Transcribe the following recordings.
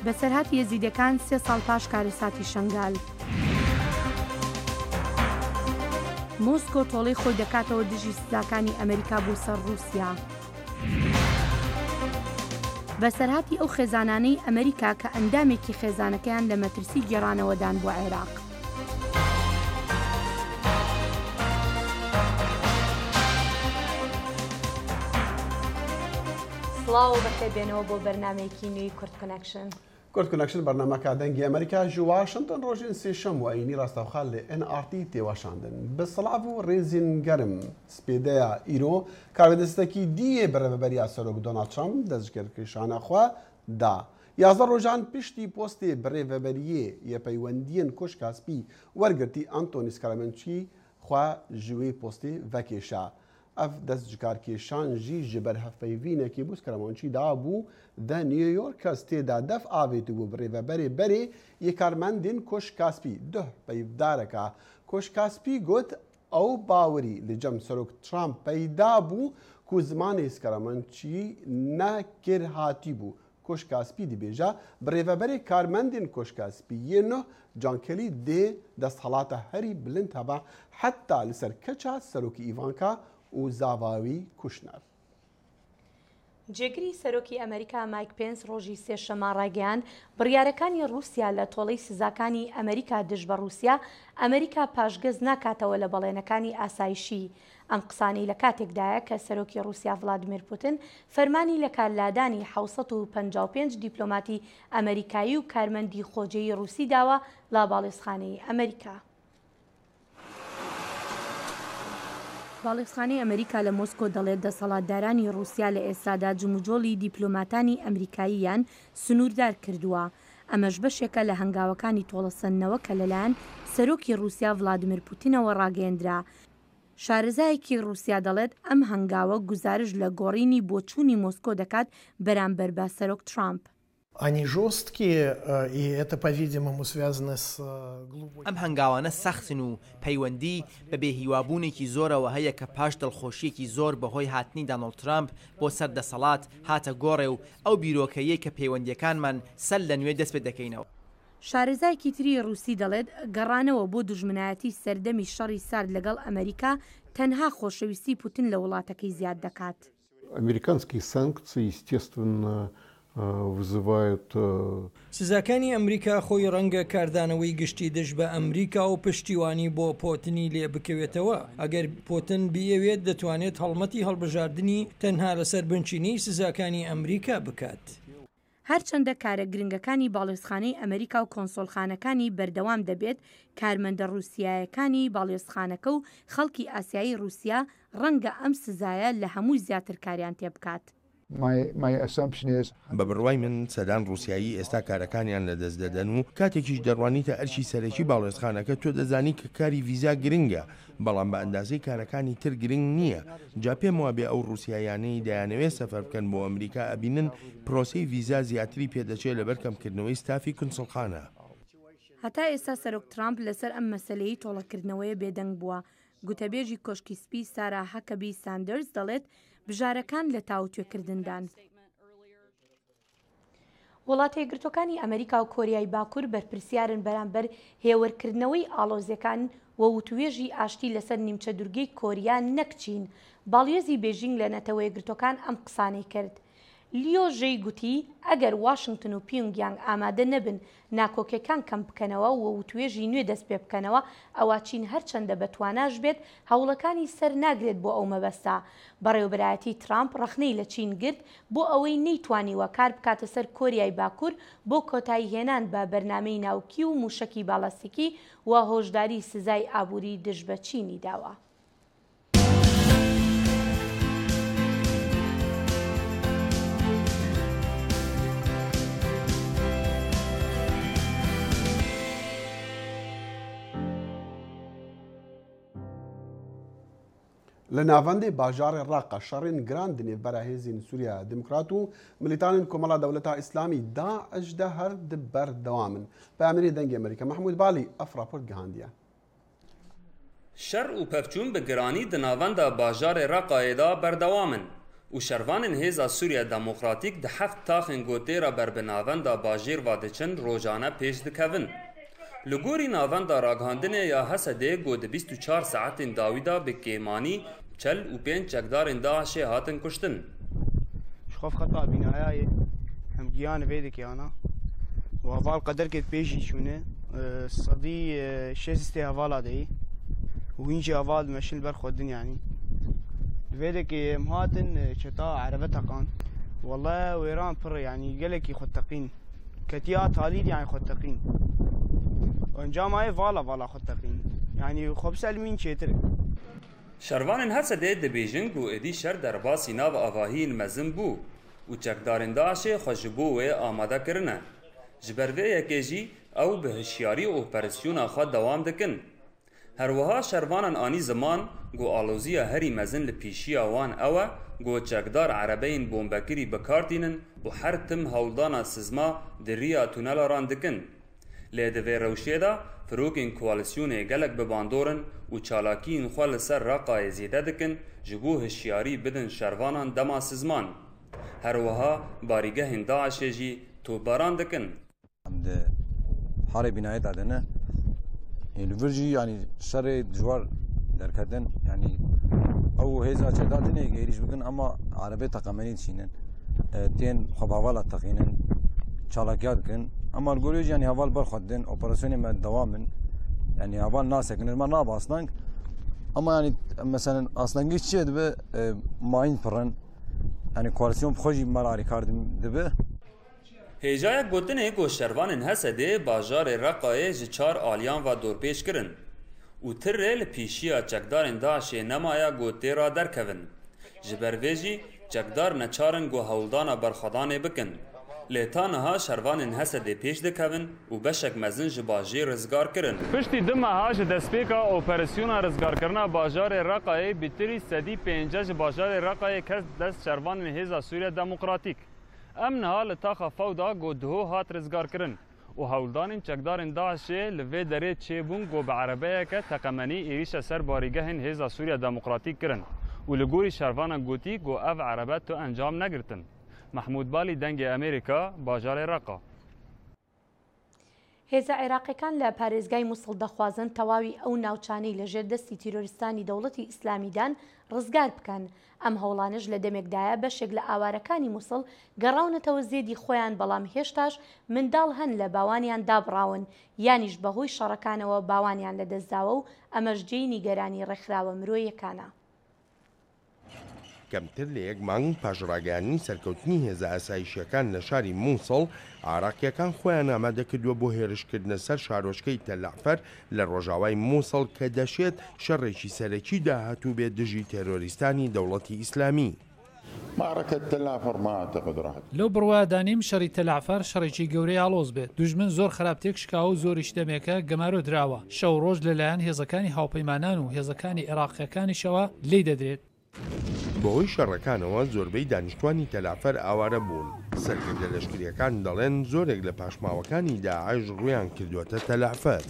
بەسەرهاتی یەزیدەکان 3 ساڵ پاش کارەساتی شەنگال. مۆسکۆ تۆڵەی خۆی دەکاتەوە دژی سزاکانی ئەمریکا بۆ سەر رووسیا. بەسەرهاتی ئەو خێزانانەی ئەمریکا کە ئەندامێکی خێزانەکەیان لە مەترسی گێڕانەوەدان بۆ عێراق. سڵاو بەخێربێنەوە بۆ بەرنامەیەکی نوێی کورد کۆنەکشن. کورد کۆنەکشن بەرنامەکە دەنگی ئەمریکا ji Washington rojên sêşem û aynî rastexwal li NRT têweşandin. Bi silav û rêzên germ spêdeya îro karvedestekî diyê bi rêveberiya Serok Donald Trump destgirkêşana xwe da. 11 rojan piştî postê bi rêveberiyê yê peywendiyên Koşka Spî wergirtî Anthony Scaramucci xwe ji wê postê vekêşa. Ev destcikarkêşan jî ji ber hevpeyvînekê bû Scaramucci dabû de New York stêda def avêtî bû bi rêveberê berê yê karmendên Koşka Spî. Duh peyvdareka Koşka Spî got ew bawerî li cem Serok Trump peyda bû ku zimanê Scaramucci nekir hatî bû. Koşka Spî dibêje bi rêveberê karmendên Koşka Spîyê nû cankelî dê desthelata herî bilind hebe heta li ser keça Serokî Ivanka û Zavawî Kushner. جێگری سەرۆکی ئەمریکا مایک پێنس ڕۆژی سێشەمە ڕاگەیاند بڕیارەکانی رووسیا لە تۆڵەی سزاکانی ئەمریکا دژ بە رووسیا ئەمریکا پاشگەز ناکاتەوە لە بەڵێنەکانی ئاسایشی. ئەم قسانەی لە کاتێکدایە کە سەرۆکی رووسیا ڤڵادیمیر پوتین فەرمانی لە کارلادانی 755 دیپلۆماتی ئەمریکایی و کارمەندی خۆجەیی رووسی داوە لە باڵێزخانەی ئەمریکا. باڵێزخانەی ئەمریکا لە مۆسکۆ دەڵێت دەسەڵاتدارانی رووسیا لە ئێستادا جموجۆڵی دیپلۆماتانی ئەمریکاییان سنووردار کردووە. ئەمەش بەشێکە لە هەنگاوەکانی تۆڵەسەندنەوە کە لەلایەن سەرۆکی رووسیا ڤڵادیمیر پوتینەوە ڕاگەیەندرا. شارەزایەکی رووسیا دەڵێت ئەم هەنگاوە گوزارش لە گۆڕینی بۆچوونی مۆسکۆ دەکات بەرامبەر بە سەرۆک ترامپ. ئەم هەنگاوانە سەختن و پەیوەندی بە بێهیوابوونێکی زۆرەوە هەیە کە پاش دڵخۆشیەکی زۆر بەهۆی هاتنی دانەڵد ترامپ بۆ سەردەسەڵات هاتە گۆڕێ و ئەو بیرۆکەیە کە پەیوەندیەکانمان سەر لە نوێ دەست پێ دەکەینەوە. شارەزایەکی تری رووسی دەڵێت گەڕانەوە بۆ دوژمنایەتی سەردەمی شەڕی سارد لەگەڵ ئەمریکا تەنها خۆشەویستی پوتین لە وڵاتەکەی زیاد دەکات. Американские санкции, естественно, вызывают... سزاکانی ئەمریکا خۆی ڕەنگە کاردانەوەی گشتی دژ بە ئەمریکا و پشتیوانی بۆ پۆتنی لێ بکەوێتەوە. ئەگەر پۆتن بیەوێت دەتوانێت هەڵمەتی هەڵبژاردننی تەنها لەسەر بنچینی سزاکانی ئەمریکا بکات. هەرچەندە کارە گرنگەکانی باڵێزخانەی ئەمریکا و کۆنسۆڵخانەکانی بەردەوام دەبێت کارمەندە رووسیایەکانی باڵێزخانەکە و خەڵکی ئاسیایی رووسیا ڕەنگە ئەم سزایە لە هەموو زیاتر کاریان تێ بکات. بە بڕوای من سەدان رووسایی ئێستا کارەکانیان لە دەست دەدەن و کاتێکیش دەڕوانیتە ئەرشی سەرەکی باڵێزخانەکە تۆ دەزانی کە کاری ڤیزا گرنگە بەڵام بە ئەندازەی کارەکانی تر گرنگ نییە. جا پێم وابێ ئەو رووسیایانەی دەیانەوێت سەفەر بکەن بۆ ئەمریکا ئەبینن پرۆسەی ڤیزا زیاتری پێدەچێت لە بەرکەمکردنەوەی ستافی کنسڵخانە. هەتا ئێستا سەرۆک ترامپ لەسەر ئەم مەسەلەی تۆڵەکردنەوەی بێدەنگ بووە. گوتەبێژی کۆشکی سپی سارا هەکەبی ساندرز دەڵێت بژارەکان لە تاوتوێکردندان. وڵاتە یەکگرتووەکانی ئەمریکا و کۆریای باکوور بەرپرسیارن بەرامبەر هێوەرکردنەوەی ئاڵۆزیەکان و وتوێژی ئاشتی لەسەر نیمچە دوورگەی کۆریا نەکچین. باڵیۆزی بێژینگ لە نەتەوە یەکگرتووەکان ئەم قسانەی کرد. لیۆ ژەی گوتی ئەگەر واشنگتن و پیۆنگیانگ ئامادە نەبن ناکۆکیەکان کەم بکەنەوە و وتوێژی نوێ دەست پێ بکەنەوە ئەوە چین هەرچەندە بەتواناش بێت هەوڵەکانی سەر ناگرێت بۆ ئەو مەبەستا. بەڕێوەبەرایەتی ترامپ ڕەخنەی لە چین گرت بۆ ئەوەی نەیتوانیوە کار بکاتە سەر کۆریای باکوور بۆ کۆتایی هێنان بە بەرنامەی ناوکی و موشەکی باڵاستیکی و هۆشداری سزای ئابووری دژ بە چینی داوە. لە ناوەندی باژارێ ڕاقە شەڕین گران دنێ بەرە هێزین سووریا دموکرات و ملیتانین کۆمەڵا دەوڵەتە ئیسلامی داعشدا هەر بەردەوامن. پامێری دەنگی ئەمریکا محمود باڵی ئەف راپۆرت گەهاندیە. شەڕ و پەفچوون بە گرانی دە ناوەندا باژارێ ڕاقایەدا بەردەوامن. و شروانên hêza Sûriya Demokratîk di heft taxên gotêra berbinavenda bajêr va diçin rojane pêş dikevin. Li gorî navenda ragihandinê ya Hesedê got di 24 saetên dawî da bi kêmanî çel û 5 çekdarên Daişê hatin kuştin. Xaf xeta bînayayê hem giyan vê dikeyana û heval qeder ket pêşî çûne sedî şêstê hevala deyî û hîn jî heval meşin ber xwedin yanî. Vêdekê em hatin çeta erebetakan Wallahi wêran pir yanî gelekî xweteqîn ketiya talîd yanî xweteqîn. Encamayê vala xweteqîn yanî xwe biselmîn çêtir. Şervanên Hesedê dibêjin ku êdî şer derbasî nav avahiyên mezin bû û çekdarên Daişê xwe ji bo wê amade kirine. Ji ber vê yekê jî ew bi hişyarî operasyona xwe dewam dikin. Herwiha şervanan anî ziman got alozîya herî mezin li pêşiya wan ew e got çekdar erebeyên bombekirî bikartînin û her tim hewldana sizma di rêya tunelaran dikin. Lê di vê rewşê de firokên koalîsyonê gelek bibandorin û çalakiyên xwe li ser Raqayê zêde dikin ji bo hişyarî bidin şervanan dema sizman. Herwiha barîgehên Daişê jî topbaran dikin. Harê binayê dadine li vir jî yanî şerê dijwar derketin yanî ew hêza çekdadinê gêrîş bikin ama erebê teqemenî dişînin tên xwebavala teqînin çalakiya dikin ama li gorî jî yanî heval berxwedin operasyonê me dewamin yanî heval nasekin me nabasnang ama yanî mesela aslengî çi dibe mayîn pirin yanî koalîsyon xwe jî mal alîkar dibe. Hêjaya gotinê ku şervanên Hesedê bajarê Raqayê ji 4 aliyan ve dorpêş kirin û tirê li pêşiya çekdarên Daişê nemaya gotêra derkevin. Ji ber vê jî çekdar neçarin ku hewldana berxwedanê bikin. Lê taniha şervanên Hesedê pêş dikevin û beşek mezin ji bajê rizgar kirin. Piştî di meha ji destpêka operasyona rizgarkirina bajarê Raqayê bîtirî sedî 5 ji bajarê Raqayê kes dest şervanên hêza Sûriya Demokratîk. Em niha li taxa fewda got diho hat rizgarkirin û hewldanên çekdarên Daişê li vê derê çêbûn got bi erebeyeke teqemenî êrişa ser barîgehên hêza Sûriya Demokratîk kirin û li gorî şervanan gotî got ev erebe tu encam negirtin. Mahmud Balî dengê Amerîka, bajarê Raqa. هێزە عێراقیەکان لە پارێزگای مووسڵ دەخوازن تەواوی ئەو ناوچانەی لەژێر دەستی تیرۆریستانی دەوڵەتی ئیسلامیدان ڕزگار بکەن. ئەم هەوڵانش لە دەمێکدایە بەشێک لە ئاوارەکانی مووسڵ گەڕاونەتەوە زێدی خۆیان بەڵام هێشتاش منداڵ هەن لە باوانیان دابڕاون یانیش بەهۆی شەڕەکانەوە باوانیان لەدەستداوە و ئەمەش جێی نیگەرانی ڕێکخراوە مرۆیەکانە. کەمتر لە یەک مانگ پاژڕاگەیانی سەرکەوتنی هێزە ئاسایشیەکان لە شاری مووسڵ عێراقیەکان خۆیان ئامادەکردووە بۆ هێرشکردنە سەر شارۆچکەی تەلعفەر لە ڕۆژاوای مووسڵ کە دەشێت شەڕێکی سەرەکی داهاتوو بێت دژی تێرۆریستانی دەوڵەتی ئیسلامی. لەو بڕوادانیم شەڕی تەلعفەر شەڕێکی گەورەی ئاڵۆز بێت. دوژمن زۆر خراپتێک شکاو و زۆریش دەمێکە گەمارۆ دراوە. شەو ڕۆژ لەلایەن هێزەکانی هاوپەیمانان و هێزەکانی عێراقیەکانیشەوە لێی دەدرێت. بەهۆی شەڕەکانەوە زۆربەی دانیشتوانی تەلعفەر ئاوارە بوون. سەرکردە لەشکریەکان دەڵێن زۆرێک لە پاشماوەکانی داعش ڕویان کردووەتە تەلعفەر.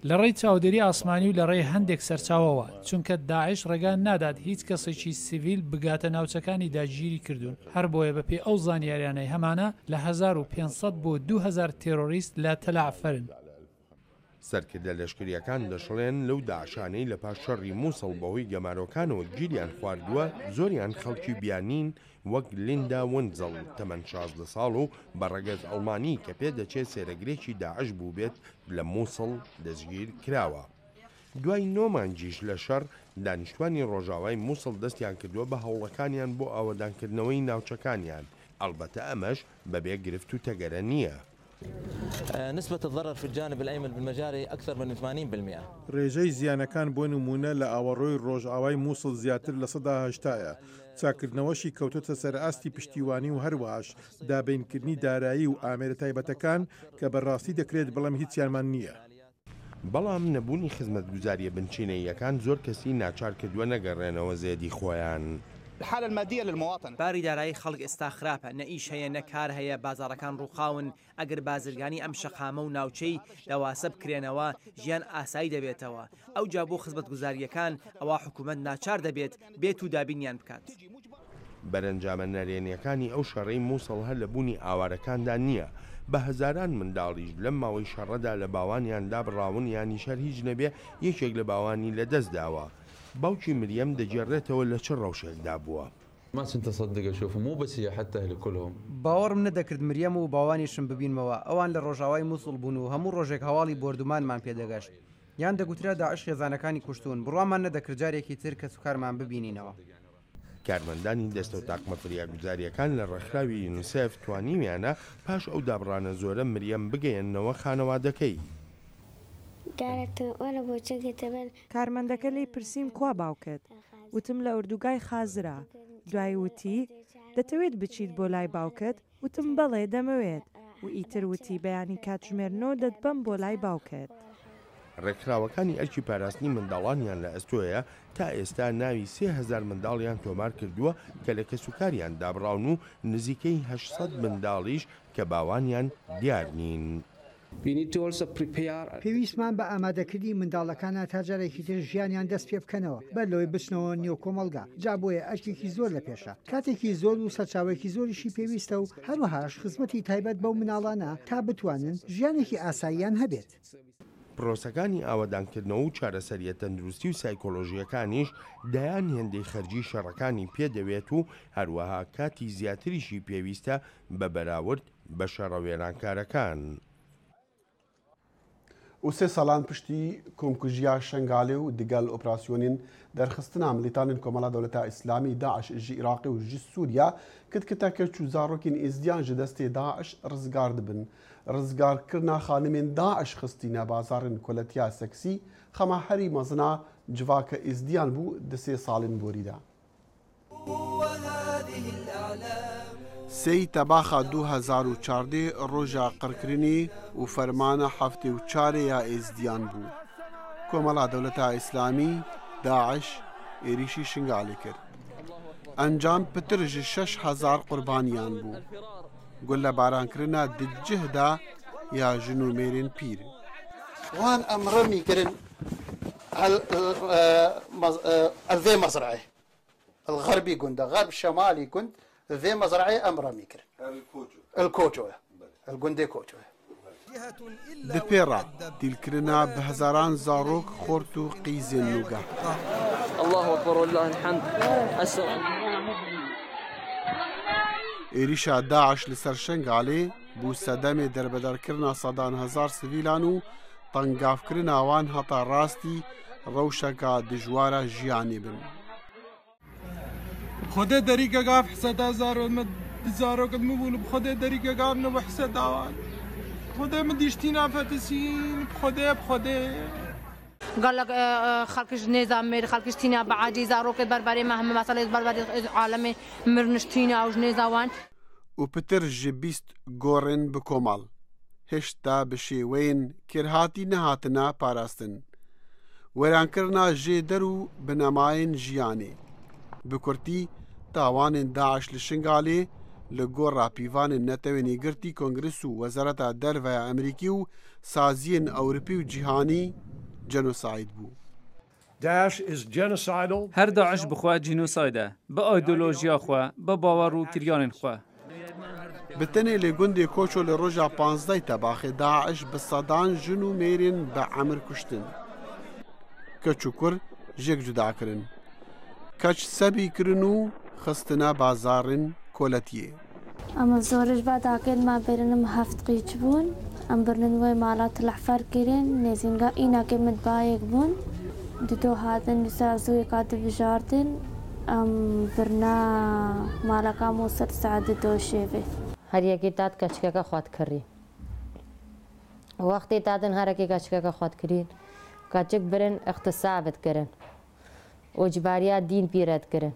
لە ڕێی چاودێری ئاسمانی و لە ڕێی هەندێک سەرچاوەوە چونکە داعش ڕێگان نادات هیچ کەسێکی سیڤیل بگاتە ناوچەکانی داگیری کردوون. هەر بۆیە بەپێی ئەو زانیاریانەی هەمانە لە 1500 بۆ 2000 تێرۆریست لە تەلعفەرن. سەرکردە لەشکریەکان دەشڵێن لەو داعشانەی لە پاش شەڕی مووسڵ بەهۆی گەمارۆکانەوە گیریان خواردووە زۆریان خەڵکی بیانین وەک لیندا ونزەڵ تەمەن 16 ساڵ و بەڕەگەز ئەڵمانی کە پێ دەچێت سێرەگرێکی داعش بوو بێت لە مووسڵ دەستگیر کراوە. دوای 9 مانگیش لە شەڕ دانیشتوانی ڕۆژاوای مووسڵ دەستیان کردووە بە هەوڵەکانیان بۆ ئاوەدانکردنەوەی ناوچەکانیان. ئەلبەتە ئەمەش بەبێ گرفت و تەگەرە نییە. نسبة الضرر في الجانب الأيمن بالمجاري أكثر من 80%. ڕێژەی زیانەکان بۆ نمونە لە ئاوەڕۆی ڕۆژئاوای مووسڵ زیاتر لە 180ە. چاکردنەوەشی کەوتۆتە سەر ئاستی پشتیوانی و هەروەهاش دابینکردنی دارایی و ئامێرە تایبەتەکان کە بەڕاستی دەکرێت بەڵام هیچیانمان نییە. بەڵام نەبوونی خزمەتگوزاریە بنچینەیەکان زۆر کەسی ناچار کردووە نەگەڕێنەوە زێدی خۆیان. الحالة المادية للمواطن. باری دارایی خەڵک ئێستا خراپە، نە ئیش هەیە نە کار هەیە، بازارەکان ڕووخاون. ئەگەر بازرگانی ئەم شەقامە و ناوچەی لەواسە بکرێنەوە ژیان ئاسایی دەبێتەوە. ئەو جا بۆ خزمەتگوزاریەکان ئەوە حکوومەت ناچار دەبێت بێت و دابینیان بکات. بەرەنجامە نەرێنیەکانی ئەو شەڕەی مووسڵ هەر لە بوونی ئاوارەکاندا نییە. بە هەزاران منداڵیش لەم ماوەی شەڕەدا لە باوانیاندا بڕاون یانی شەر هیچ نەبێ یەکێک لە باوانی لەدەست داوە. باوکی مریەم دەجێڕێتەوە لە چ ڕەوشێکدا بووە. ما كنت أصدق أشوفه مو بس هي حتى أهل كلهم. باوەڕم نەدەکرد مریەم و باوانیشم ببینمەوە ئەوان لە ڕۆژاوای مووسڵ بوون و هەموو ڕۆژێک هەواڵی بردومانمان پێدەگەشت. یان دەگوترا داعش خێزانەکانی کوشتون بڕوامان نەدەکرد جارێکی تر کە سوکارمان ببینینەوە. کارمەندانی دەستە و تاقمە فریاگوزاریەکان لە ڕێکخراوی یونیسف توانیویانە پاش ئەو دابڕانە زۆرە مریەم بگەیەنەوە خانەوادەکەی. کارمەندەکە لی پرسییم کوا باوکت وتم لە ئوردوگای خازرا. دوای وتی دەتەوێت بچیت بۆ لای باوکت وتم بەڵێ دەمەوێت و ئیتر وتی بەیانی کاتژمێرنەوە دەتبەم بۆ لای باوکت. ڕێکخراوەکانی ئەرکی پاراستنی منداڵانیان لە ئەستۆیە تا ئێستا ناوی 3000 منداڵیان تۆمار کردووە کە لە کەسوکاریان دابڕاون و نزیکەی 800 منداڵیش کە باوانیان دیار نین. پێویستمان بە ئامادەکردی منداڵەکانە تا جارێکی تر ژیانیان دەست پێ بکەنەوە بەرلەوەی بچنەوە نێو کۆمەلگا جا بۆیە ئەرکێکی زۆر لە پێشە کاتێکی زۆر و سەرچاوێکی زۆریشی پێویستە و هەروەهاش خزمەتی تایبەت بەو مناڵانە تا بتوانن ژیانێکی ئاساییان هەبێت. پرۆسەکانی ئاوەدانکردنەوە و چارەسەریە تەندروستی و سایکۆلۆژیەکانیش دایان هێندەی خەرجی شەڕەکانی پێدەوێت و هەروەها کاتی زیاتریشی پێویستە بە بەراورد بە شەڕەوێرانکارەکان. و سێ ساڵان پشتی کۆمکوژیا شنگالێ و دیگەل ئۆپراسیۆنین دەرخستنا ملیتانên کۆمەڵا دەوڵەتا ئیسلامی داعش ji عێراقی و ji سووریا کتکتا کەچ و zarokên êzdiyan ji destê daعش rizgar dibin. Rizgarkirina xanimên daعش xistîne bazarên koletiya seksî xema herî mezina civaka êzdiyan bû di sê salên borî de. Sêy tebaxa 2014 roja qirkirinê û fermana heftê û çarê ya êzdiyan bû. Komela Dewleta İslamî Daeş êrişî Şingalê kir. Encam pitir ji 6000 qurbaniyan bû. Gulebaраnkirina di cih de ya jinûmerên pîr. Wan em remî kirin vê mezrayê. الغربي قند غرب شمالي قند ذي مزرعي أمرمي كرن الكوجو القندي كوجو دبيرا تلكرنا بهزاران زاروك خورتو قيزين نوغا الله أكبر والله الحمد إيريشا داعش لسرشنگ علي بو سدامي دربدار كرنا صدان هزار سويلانو طنقاف كرنا وان هطا راستي روشكا دجوارا جياني بن خدا دریکه گاف حسد زارو قد مبول بخدا دریکه گاف نو حسد آوان خدا مدیشتینا فتسین بخدا قال لك خلقش نظام مير خلقش تينا بعادي زارو قد بربري مهما مثلا بربري عالمي مرنشتينا او جنيزاوان وبتر جبيست گورن بكومال هشتا بشيوين كرهاتي نهاتنا باراستن ورانكرنا جيدرو بنماين جياني بکورتی تاوانên داعش li Şingalê li gora pîvanên netewên girtî Kongres û Wezareta Derveya Amerîkî û saziyên Ewropî û cîhanî genosayd bû. Her Daeş bixwe genocide e, bi ideolojiya xwe, bi bawer û kiryanên xwe. Bi tenê lê gundê Koço li roja 15 tebaxê Daeş bi sedan jin û mêrên bi emir kuştin. Keç û kur jêk cuda kirin. کەچ سەبی کردن و خستنە بازارن کۆلەتیە. ئەمە زۆرش باداکەێنمان برنم هەفت قیچ بوون ئەم برنەوەی ماڵات لەحفەر کردن نێزینگا ئیناکە متبایەک بوون دوتۆ هاتن لەسا زووی کاتە بژاردن ئەم برنا ماڵەکان و سەر سعدە دۆ شێوێت هەریەکی تات کەچکەکە خوات کڕی وەختی تاتن هەرەکی کەچکەکە خوات کرین کەچک برن اقتصابت کردن وجباریا دین پیرەت کردن.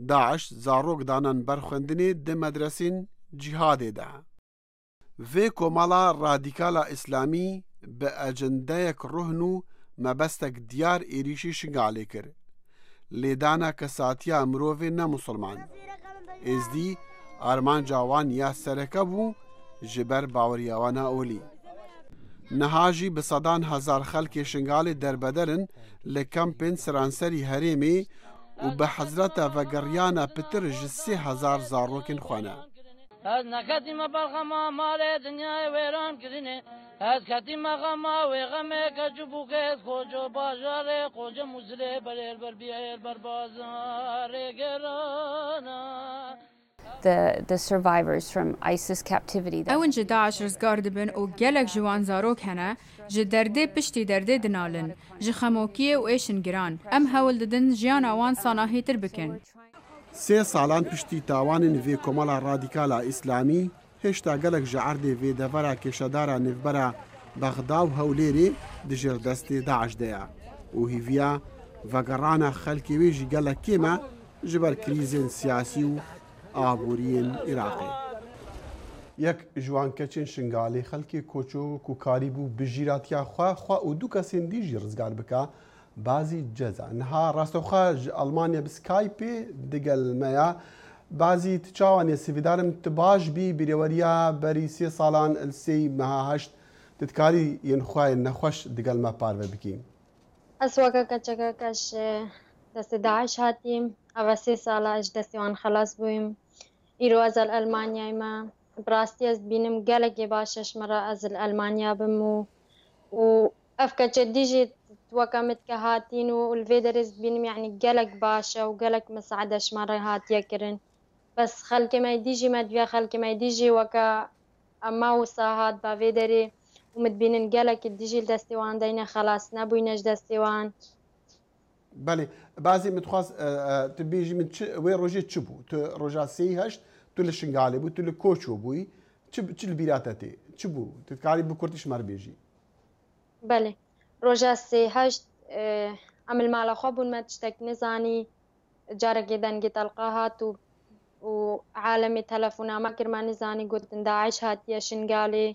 داعش زارۆک دانان بەرخوێندنێ di medresên cîhadê de. Vê komala radîkala îslamî bi ecendeyek ruhn û mebestek diyar êrişî Şingalê kir. لێدانە کەساتیا مرۆڤێ نەموسڵمان ئێزدی ئارمانجاوان یا سەرەکە بوو ji ber baweriya wana olî. Niha jî bi sedan hezar xelkê şingalê derbederin li kampên Siranserî Herêmê û bi hezreta vegeriyana pitir ji 3000 zarokên xwe ne. Ez neketîme berxema malê dinyayê wêran kirînê ez ketîme xema wê xemê keçûbûkê ez koco bajarê koca muzilê berêr berbiyêr berbazarê gerana. The survivors from ISIS captivity. Ewan ji Daesh rizgar dibin û gelek ji wan zarok hene ji derdê piştî derdê dinalin ji xemokiyê û êşin giran em hewl didin jiyana wan sanahîtir bikin. 3 salan piştî tawanên vê komala radîkala İslamî hêşta gelek ji erdê vê devera kêşedara nêvbera Bexda û Hewlêrê di jirdestê Daesh de ye û hîviya vegerana xelkê wê jî gelek kêm e ji ber krîzên siyasî û ئابووریên عێراقê. Yek ji wan keçên şingalê xelkê koçok û karî bû bi jîratiya xwe û du kesên dî jî rizgar bike bazî ceza. Niha rastexwe ji Almanya bi Skypeê digel me ya bazî ti çawan yê sivîdarim tu baş bî birêweriya berî 3 salan il sêy meha heşt tu dikarî yên xwe yên nexweş digel me parve bikî. Ez weke keçekekeš destê Daeş hatîm ava 3 sala ji destê wan xelas bûyim. îro ez li Almanyayê me bi rastî ez bînim gelekê baş eş me re ez li Almanya bim û ev keçedî jî weke min dike hatîn û li vê derê ez bînim yanî gelek baş e û gelek misade ji me re hatiye kirin. Bes xelkê me dî jî me diviya xelkê me dî jî weke ema wisa hat ba vê derê û min dibînin gelekê dî jî li destê wan deyne xelas nebûyne ji destê wan. Belê bazê min dixwaz tu bêjî min wê rojê çi bû? Tu roja sêyî heşt tu li şingalê bû, tu li koço bûyî, çi li bîra te tê? Çi bû? Tu dikarî bi Kurtî ji me re bêjî. Belê. Roja sê heşt em li mala xwe bûn me tiştek nizanî carekê dengê telqa hat û alemê telefona me kir me nizanî gotin Daeş hatiye şingalê.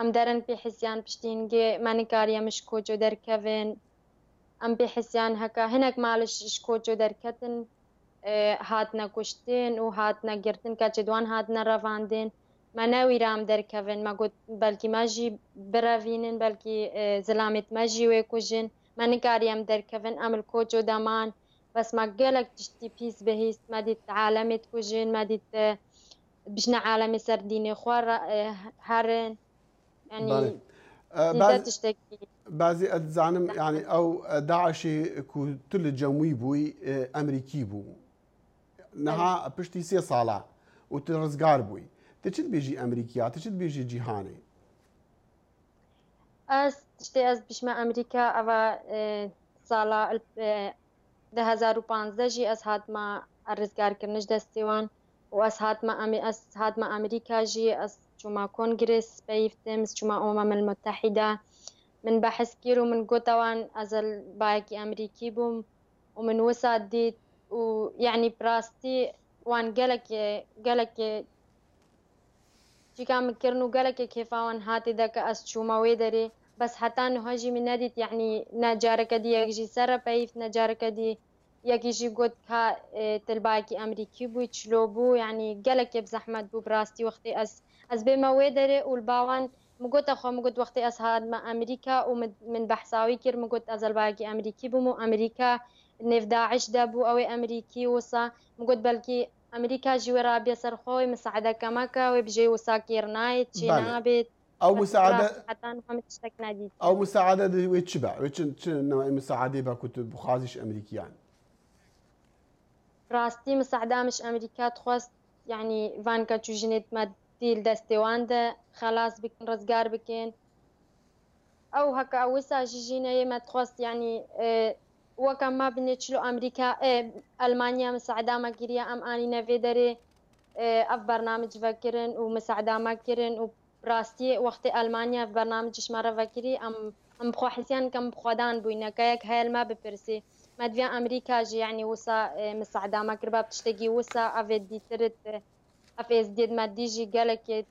Em derin pê hisiyan piştîngê me nikariye min ji koço derkevin. Em pê hisiyan heka hinek mal ji koço derketin hatine kuştin û hatine girtin keçê wan hatine revandin. Me newîra em derkevin me got belkî me jî birevînin belkî zilamêt me jî wê kujin. Me nikariye em derkevin em li koço deman bes me gelek tiştî pîs bihîst me dît alemê dikujin me dît bijne alemê ser dînê xwe herin yanî dîte tiştekî. Bazî ez dizanim yanî ew Daişê ku tu li cemwî bûyî Emerîkî bû. Niha piştî 3 sala û tu rizgar bûyî. Tu çi dibêjî Emerîkaya? Tu çi dibêjî cîhanê? Ez tiştê ez bişme Emerîka eva sala 2015 jî ez hatime rizgarkirin ji destê wan û ez hatime Emerîka jî ez çûma Kongres peyivtim çûma Umamil Muttehîda. Min behs kir û min got wan ez bayekî Emerîkî bûm û min wisa dît û yanî bi rastî wan gelekê çîka min kirin û gelekê kêfa wan hatî deke ez çûma wê derê bes heta niha jî min nedît yanî ne careke dî yek jî ser re peyv ne careke dî yekî jî got ka tu li bayekî Emerîkî bûyî çilo bû yanî gelekê bi zehmet bû bi rastî wextê ez bême wê derê û li bawan min got xwe min got wextê ez hatime Emerîka û min behsa wî kir min got ez li bayekî Emerîkî bûm û Emerîka nêv Daeş de bû ew ê Emerîkî wisa min got belkî Emerîka jî wê rabiye ser xwe wê misaedeke meke wê bijê wisa kêr nayê çê nabêt ew misaede heta niha min tiştek nedît. Ew misaede di wê çi be? Wê çi newê misaedê be ku tu bixwazî ji Emerîkiyan? Rastî misaeda min ji Emerîka dixwast yanî van keçû jinê me dî li destê wan de xelas bikin rizgar bikin. Ew heka ew wisa jî jineyê me dixwast yanî weke me binê çilo Emerîka Almanya misaeda me kiriye em anîne vê derê ev bernamij vekirin û misaeda me kirin û rastî wextê Almanya ev bernamij ji me re vekirî em bixwe hisiyan ke em bi xwedan bûyne ke yek heyl me bipirsi me diviya Emerîka jî yanî wisa misaeda me kir bab tiştekî wisa evê dîtirit ev êzdiyê me dî jî gelekê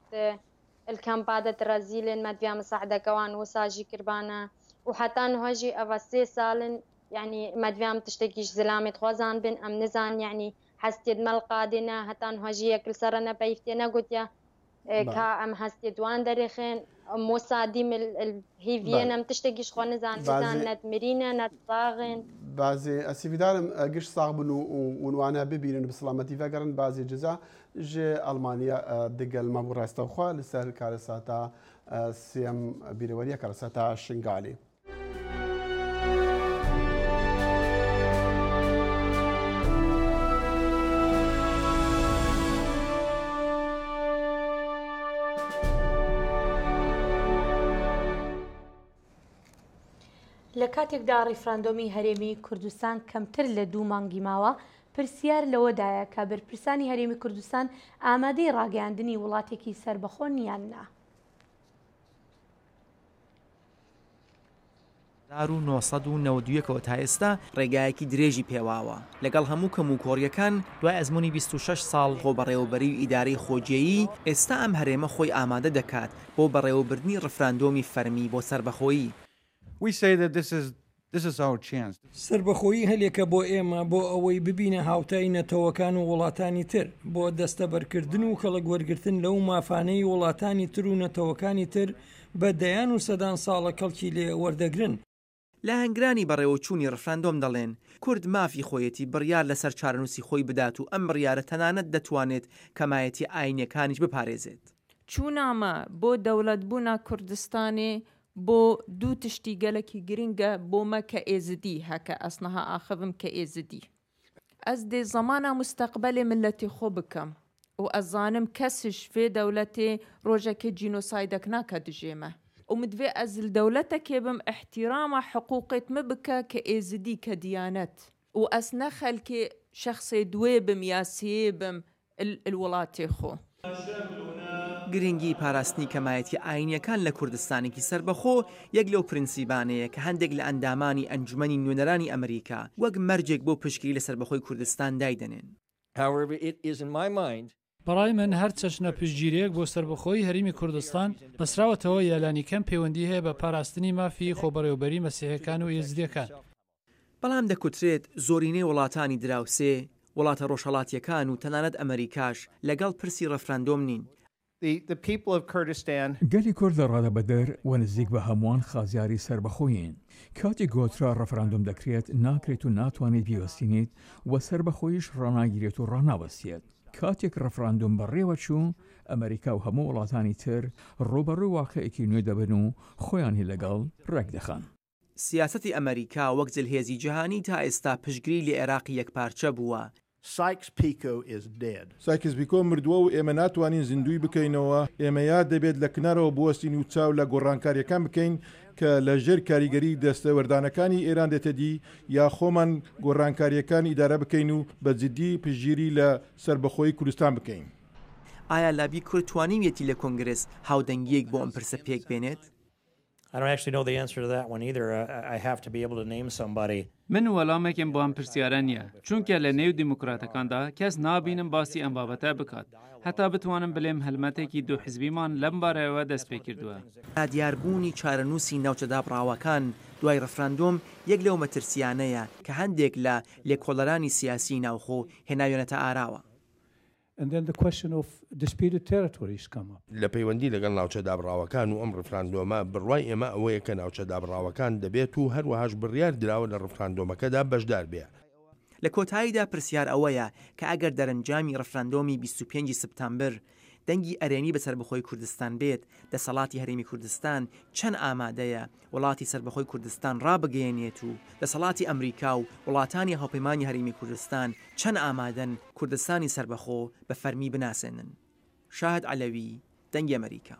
li kempa de rezîlin me diviya misaedeke wan wisa jî kirbane û heta niha jî eva 3 salin يعني مدوام تشتكيش زلامة خوازان بن أم نزان يعني حستيد ملقادنا هتان هجية كل سرنا بيفتنا قلت يا كا أم حستيد وان دريخين موسادي من الهيفينا متشتكيش خو نزان ند مرينا ند صاغن بعضی اسیفیدارم گشت صاحبن و نوعنا ببینن بسلامتی فکرن بعضی جزا ج آلمانیا دقل ما براسته خوا لسر کارساتا سیم بیروریه کارساتا شنگالی. لە کاتێکدا ڕیفراندۆمی هەرێمی کوردستان کەمتر لە 2 مانگی ماوە پرسیار لەوەدایە کە بەرپرسانی هەرێمی کوردستان ئامادەی ڕاگەیاندنی وڵاتێکی سربەخۆ نیاننا. 1992 تا ئێستا ڕێگایەکی درێژی پێواوە لەگەڵ هەموو کەموکۆڕیەکان دوای ئەزمموی 26 ساڵ خۆ بەڕێوەبەری و ئیدارەی خۆجێیی ئێستا ئەم هەرێمە خۆی ئامادە دەکات بۆ بەڕێوەبردنی ڕفراندۆمی فەرمی بۆ سربەخۆیی. We say that this is our chance. سربەخۆیی هەلێکە بۆ ئێمە بۆ ئەوەی ببینە هاوتای نەتەوەکان و وڵاتانی تر بۆ دەستەبەرکردن و خەڵک وەرگرتن لەو مافانەی وڵاتانی تر و نەتەوەکانی تر بە دەیان و سەدان ساڵە کەڵکی لێ وەردەگرن. لە هەنگرانی بەڕێوەچوونی ڕفراندۆم دەڵێن کورد مافی خۆیەتی بڕیار لەسەر چارەنووسی خۆی بدات و ئەم بڕیارە تەنانەت دەتوانێت کەمایەتی ئاینیەکانیش بپارێزێت. چوونامە بۆ دەوڵەتبوونا کوردستانی بۆ دوو تشتی گەلێکی گرنگە بۆمە کە ئێزدی هەکە ئەسنەها ئاخەبم کە ئێزدی ئەس دێ زەمانە مستەقبەلێ ملەتی خۆ بکەم و ئەزانم کەسش فێ دەولەتێ ڕۆژەکە جینۆسایدەک ناکە دژێمە ومدوێ ئەزل دەولەتەکێ بم احتیرامە حقوقێت مبکە کە ئێزدی کە دیانەت و ئەس نەخەلکێ شخصێ دوێ بم یاسیێ بم الوڵاتێ خۆ. گرنگی پاراستنی کەمایەتی ئاینیەکان لە کوردستانێکی سربەخۆ یەک لەو پرینسیبانەیە کە هەندێک لە ئەندامانی ئەنجومەنی نوێنەرانی ئەمریکا وەک مەرجێک بۆ پشتگیری لە سربەخۆی کوردستان دایدەنێن. بەڕای من هەر چەشنە پشتگیریەک بۆ سربەخۆی هەرێمی کوردستان بەسراوەتەوە یالانی کەم پەیوەندی هەیە بە پاراستنی مافی خۆبەڕێوەبەری مەسیحیەکان و ئێزدیەکان. بەڵام دەکوترێت زۆرینەی وڵاتانی دراوسێ وڵاتە ڕۆژهەڵاتیەکان و تەنانەت ئەمریکاش لەگەڵ پرسی ڕەفراندۆم نین. گەلی کورد لە ڕادەبەدەر و نزیک بە هەمووان خازیاری سربەخۆیین. کاتێک گۆترا ڕەفراندۆم دەکرێت ناکرێت و ناتوانێت بیوەستینیت و سربەخۆیش ڕناگیرێت و ڕناوەستێت. کاتێک ڕەفراندۆم بەڕێوە چوو ئەمریکا و هەموو وڵاتانی تر ڕۆبەڕووی واقعێکی نوێ دەبن و خۆیانی لەگەڵ ڕێک دەخەن. سیاسەتی ئەمریکا وەک جلهێزی جیهانی تا ئێستا پشتگیری لە عێراقی یەکپارچە بووە. سایکس پیکۆ مردووە و ئێمە ناتوانین زیندوی بکەینەوە ئێمە یاد دەبێت لە کنارەوە بوەستین و چاو لە گۆڕانکاریەکان بکەین کە لە ژێر کاریگەری دەستەوەردانەکانی ئێران دێتەدی یا خۆمان گۆڕانکاریەکان ئیدارە بکەین و بە جددی پشتگیری لە سربەخۆی کوردستان بکەین. ئایا لابی کورد توانیویەتی لە کۆنگرس هاودەنگیەک بۆ ئەم پرسە پێک بێنێت؟ من وەڵامێکم بۆ ئەم پرسیارە نییە چونکە لە نێو دیموکراتەکاندا کەس نابینم باسی ئەم بابەتە بکات هەتا بتوانم بڵێم هەلمەتێکی دوو حزبیمان لەم بارەوە دەست پێ کردووە. دیاربوونی چارەنووسی ناوچە دابڕاوەکان دوای ڕەفراندۆم یەک لەو مەترسیانەیە کە هەندێک لە لێکۆڵەرانی سیاسی ناوخۆ هێناوێنەتە ئاراوە. لە پەیوەندی لەگەڵ ناوچە دابڕاوەکان و ئەم ڕفراندۆمە بڕوای ئێمە ئەوەیە کە ناوچە دابڕاوەکان دەبێت و هەروەهاش بڕیار دراوە لە ڕفراندۆمەکەدا بەشدار بێ. لە کۆتاییدا پرسیار ئەوەیە کە ئەگەر دەرەنجامی ڕفراندۆمی 25 سپتامبر دەنگی ئەرێنی بە سربەخۆی کوردستان بێت دەسەڵاتی هەرێمی کوردستان چەند ئامادەیە وڵاتی سربەخۆی کوردستان ڕابگەیەنێت و دەسەڵاتی ئەمریکا و وڵاتانی هاوپەیمانی هەرێمی کوردستان چەند ئامادەن کوردستانی سربەخۆ بە فەرمی بناسێنن. شاهد عەلەوی، دەنگی ئەمریکا.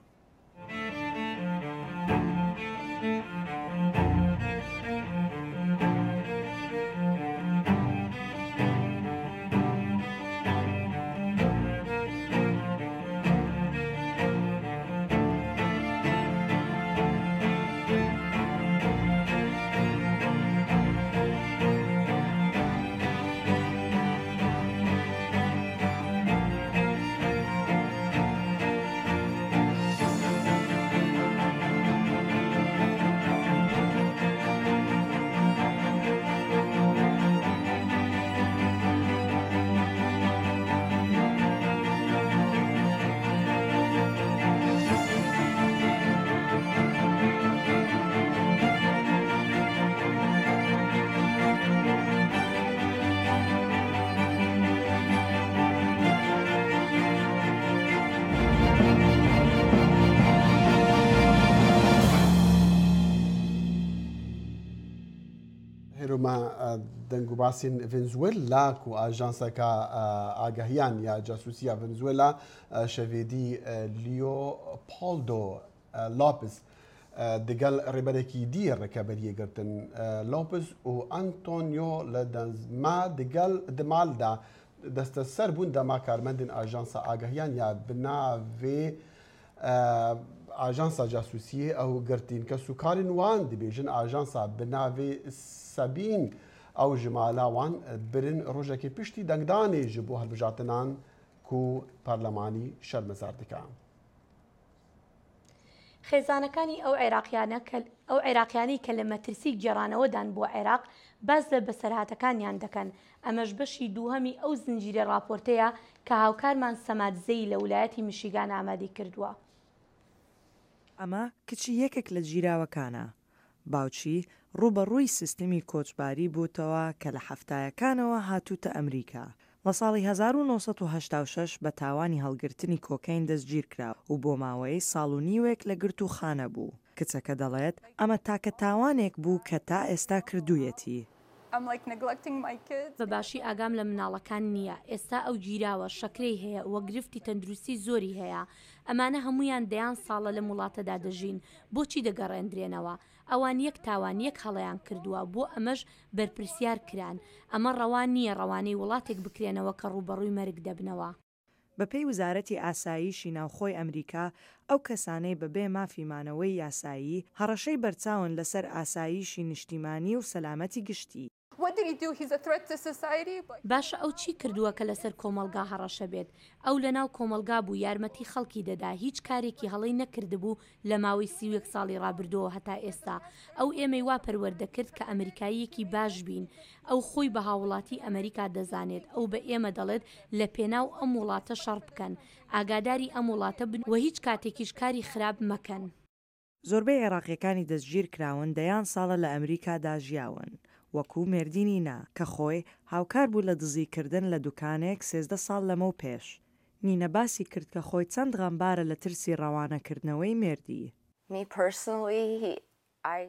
هێرومە دەنگوباسین ڤنزوێلا و ئاژانسەکە ئاگەهیان یا جاسوسیە ڤنزوێلا شەڤێدی لیۆپۆلدۆ لۆپز دەگەڵ ڕێبەرێکی دیە ڕێکەبەریەگرتن لۆپز و ئەنتۆنیۆ لە دەنزما دەگەڵ دمالدا دەستە سەر بوون دەما کارمەندن ئاژانسە ئاگەهیان یا بناوێ ئاژانسا جاسوسیە ئەو گرتین کە سوکارین وان دەبێژن ئاژانسا بناوێ سەبین ئەو ژمالاوان برن ڕۆژێکی پشتی دەنگدانێژ بۆ هەڵبژاتنان و پارلەمانی شەرمەزار دکان. خێزانەکانی ئەو عێراقیانی کە لە مەترسی گێڕانەوەدان بۆ عێراق باز لە بەسەرهاتەکانیان دەکەن. ئەمەش بەشی دووهەمی ئەو زنجیرە راپۆرتەیە کە هاوکارمان سەمادزەی لە ویلایەتی میشیگان ئامادەی کردووە. ئەمە کچی یەکێک لە گیراوەکانە. باوچی ڕوبەڕووی سیستمی کۆچباری بووتەوە کە لە هەفتایەکانەوە هاتووتە ئەمریکا. لە ساڵی 1986 بە تاوانی هەڵگرتنی کۆکەین دەستگیر کرا و بۆ ماوەی ساڵ و نیوێک لە گرت و خانە بوو. کچەکە دەڵێت ئەمە تاکە تاوانێک بوو کە تا ئێستا کردوویەتی. بەباشی ئاگام لە مناڵەکان نییە. ئێستا ئەو گیراوە شەکرەی هەیە وە گرفتی تەندروستی زۆری هەیە. ئەمانە هەمویان دەیان ساڵە لە وڵاتەدا دەژین. بۆچی دەگەڕێندرێنەوە؟ ئەوان یەک تاوان یەک هەڵەیان کردووە بۆ ئەمەش بەرپرسیار کران. ئەمە ڕەوان نییە ڕەوانەی وڵاتێک بکرێنەوە کە ڕوبەڕووی مەرگ دەبنەوە. بەپێی وزارەتی ئاساییشی ناوخۆی ئەمریکا ئەو کەسانەی بەبێ مافیمانەوەی یاسایی هەڕەشەی بەرچاون لەسەر ئاساییشی نیشتیمانی و سەلامەتی گشتی. باشە ئەو چی کردووە کە لەسەر کۆمەلگا هەڕەشە بێت؟ ئەو لەناو کۆمەلگا بوو یارمەتی خەڵکی دەدا هیچ کارێکی هەڵی نەکردبوو لە ماوەی 31 ساڵی ڕابردووە هەتا ئێستا. ئەو ئێمەی وا پەروەردەکرد کە ئەمریکاییەکی باش بین. ئەو خۆی بە هاوڵاتی ئەمریکا دەزانێت. ئەو بە ئێمە دەڵێت لە پێناو ئەم وڵاتە شەڕ بکەن. ئاگاداری ئەم وڵاتە بن و هیچ کاتێکیش کاری خراپ مەکەن. زۆربەی عێراقیەکانی دەستگیر کراون دەیان ساڵە لە ئەمریکادا ژیاون. وەکو مێردینینا کە خۆی هاوکار بوو لە دزیکردن لە دوکانێک 13 ساڵ لەمە و پێش. نینە باسی کرد کە خۆی چەند غەمبارە لە ترسی ڕەوانەکردنەوەی مێردی.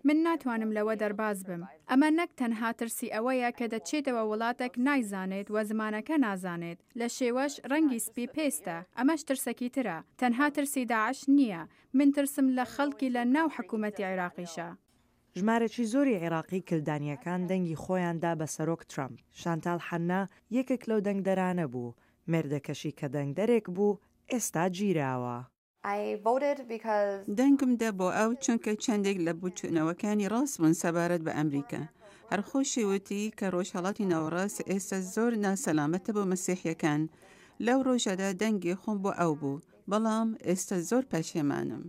من ناتوانم لەوە دەرباز بم. ئەمە نەک تەنها ترسی ئەوەیە کە دەچێتەوە وڵاتێک نایزانێت و زمانەکە نازانێت. لە شێوەش ڕەنگی سپی پێستە. ئەمەش ترسێکی ترە. تەنها ترسی داعش نییە. من ترسم لە خەڵکی لە ناو حکوومەتی عێراقیشە. ژمارەی زۆری عێراقی کلدانیەکان دەنگی خۆیاندا بە سەرۆک ترامپ. شانتال حەنا یەکێک لەو دەنگدەرانە بوو. مێردەکەشی کە دەنگدەرێک بوو ئێستا گیراوە. دەنگم دا بۆ ئەو چونکە چەندێک لە بچوونەوەکانی ڕاست بوون سەبارەت بە ئەمریکا. هەرخۆشی وتی کە ڕۆژهەڵاتی ناوەڕاست ئێستا زۆر ناسەلامەتە بۆ مەسیحیەکان. لەو ڕۆژەدا دەنگی خۆم بۆ ئەو بوو. بەڵام ئێستا زۆر پەشێمانم.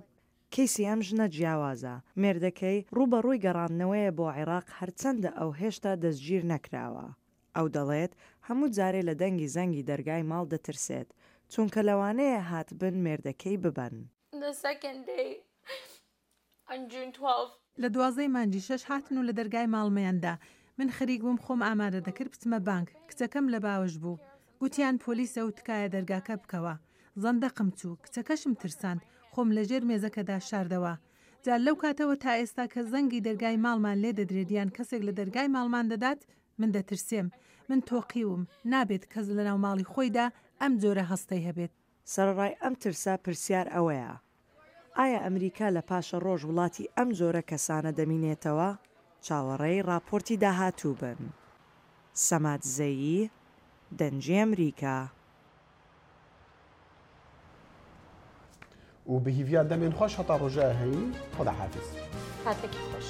کەیسی ئەم ژنە جیاوازە. مێردەکەی ڕوبەڕووی گەڕاندنەوەیە بۆ عێراق هەرچەندە ئەو هێشتا دەستگیر نەکراوە. ئەو دەڵێت هەموو جارێ لە دەنگی زەنگی دەرگای ماڵ دەترسێت چونکە لەوانەیە هاتبن مێردەکەی ببەن. لە 12 مانجی 6 هاتن و لە دەرگای ماڵمەیاندا من خەریک بووم خۆم ئامادە دەکرد بچمە بانک. کچەکەم لە باوەش بوو. گوتیان پۆلیسە و تکایە دەرگاکە بکەوە. زەندەقم چوو. کچەکەشم ترساند. خۆم لەژێر مێزەکەدا شاردەوە. جار لەو کاتەوە تا ئێستا کە زەنگی دەرگای ماڵمان لێ دەدرێتیان کەسێک لە دەرگای ماڵمان دەدات من دەترسێم. من تۆقیوم. نابێت کەس لە ناو ماڵی خۆیدا ئەم جۆرە هەستەی هەبێت. سەرڕای ئەم ترسا پرسیار ئەوەیە. ئایا ئەمریکا لە پاشە ڕۆژ وڵاتی ئەم جۆرە کەسانە دەمینێتەوە؟ چاوەڕێی راپۆرتی داهاتوو بن. سەمادزەیی، دەنجی ئەمریکا. و بهیڤیا دەمێن خۆش هەتا ڕۆژە هەیی خۆدا حافظ. کاتێکی خۆش.